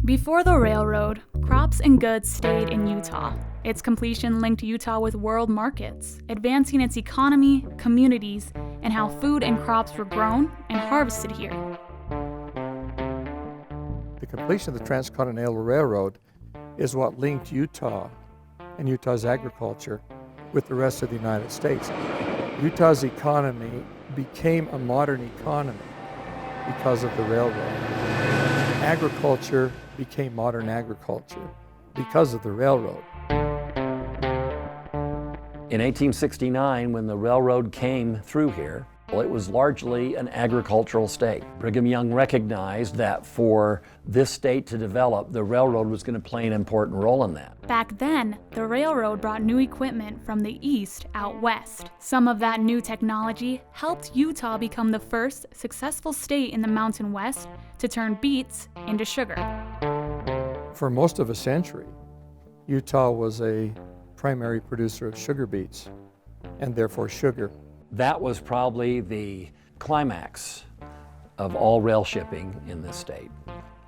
Before the railroad, crops and goods stayed in Utah. Its completion linked Utah with world markets, advancing its economy, communities, and how food and crops were grown and harvested here. The completion of the Transcontinental Railroad is what linked Utah and Utah's agriculture with the rest of the United States. Utah's economy became a modern economy because of the railroad. Agriculture became modern agriculture because of the railroad. In 1869, when the railroad came through here, it was largely an agricultural state. Brigham Young recognized that for this state to develop, the railroad was going to play an important role in that. Back then, the railroad brought new equipment from the east out west. Some of that new technology helped Utah become the first successful state in the Mountain West to turn beets into sugar. For most of a century, Utah was a primary producer of sugar beets, and therefore sugar. That was probably the climax of all rail shipping in this state.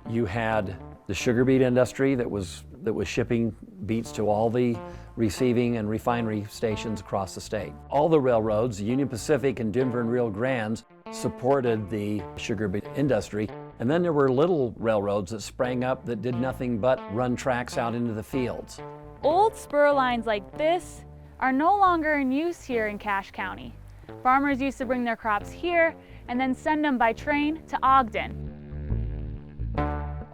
You had the sugar beet industry that was shipping beets to all the receiving and refinery stations across the state. All the railroads, Union Pacific and Denver and Rio Grande, supported the sugar beet industry. And then there were little railroads that sprang up that did nothing but run tracks out into the fields. Old spur lines like this are no longer in use here in Cache County. Farmers used to bring their crops here and then send them by train to Ogden.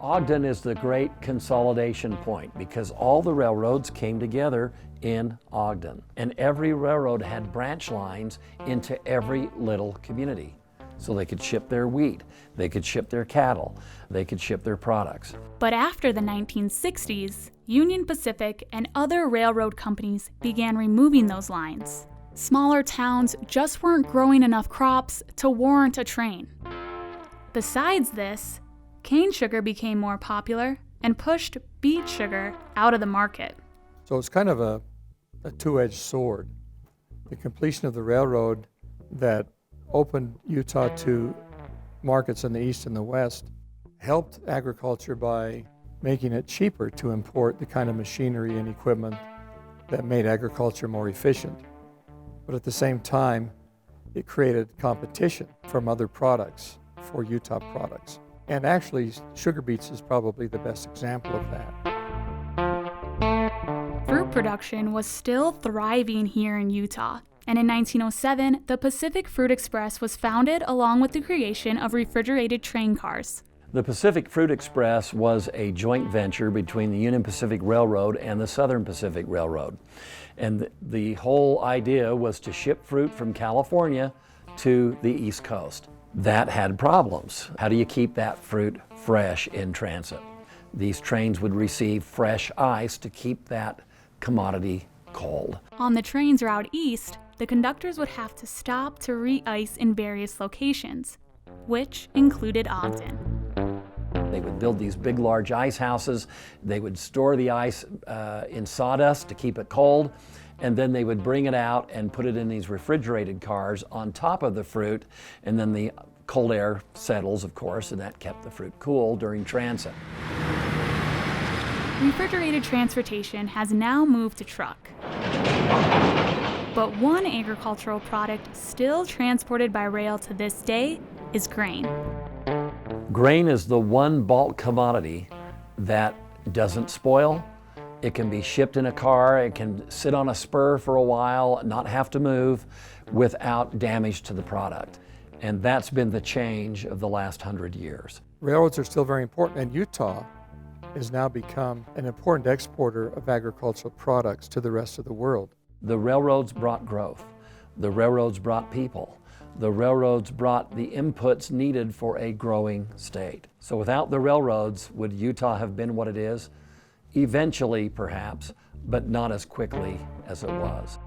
Ogden is the great consolidation point because all the railroads came together in Ogden. And every railroad had branch lines into every little community. So they could ship their wheat, they could ship their cattle, they could ship their products. But after the 1960s, Union Pacific and other railroad companies began removing those lines. Smaller towns just weren't growing enough crops to warrant a train. Besides this, cane sugar became more popular and pushed beet sugar out of the market. So it's kind of a two-edged sword. The completion of the railroad that opened Utah to markets in the east and the west helped agriculture by making it cheaper to import the kind of machinery and equipment that made agriculture more efficient. But at the same time, it created competition from other products for Utah products. And actually, sugar beets is probably the best example of that. Fruit production was still thriving here in Utah. And in 1907, the Pacific Fruit Express was founded along with the creation of refrigerated train cars. The Pacific Fruit Express was a joint venture between the Union Pacific Railroad and the Southern Pacific Railroad. And the whole idea was to ship fruit from California to the East Coast. That had problems. How do you keep that fruit fresh in transit? These trains would receive fresh ice to keep that commodity cold. On the trains route east, the conductors would have to stop to re-ice in various locations, which included Ogden. They would build these big, large ice houses. They would store the ice in sawdust to keep it cold, and then they would bring it out and put it in these refrigerated cars on top of the fruit, and then the cold air settles, of course, and that kept the fruit cool during transit. Refrigerated transportation has now moved to truck. But one agricultural product still transported by rail to this day is grain. Grain is the one bulk commodity that doesn't spoil. It can be shipped in a car, it can sit on a spur for a while, not have to move without damage to the product. And that's been the change of the last 100 years. Railroads are still very important, and Utah has now become an important exporter of agricultural products to the rest of the world. The railroads brought growth. The railroads brought people. The railroads brought the inputs needed for a growing state. So without the railroads, would Utah have been what it is? Eventually, perhaps, but not as quickly as it was.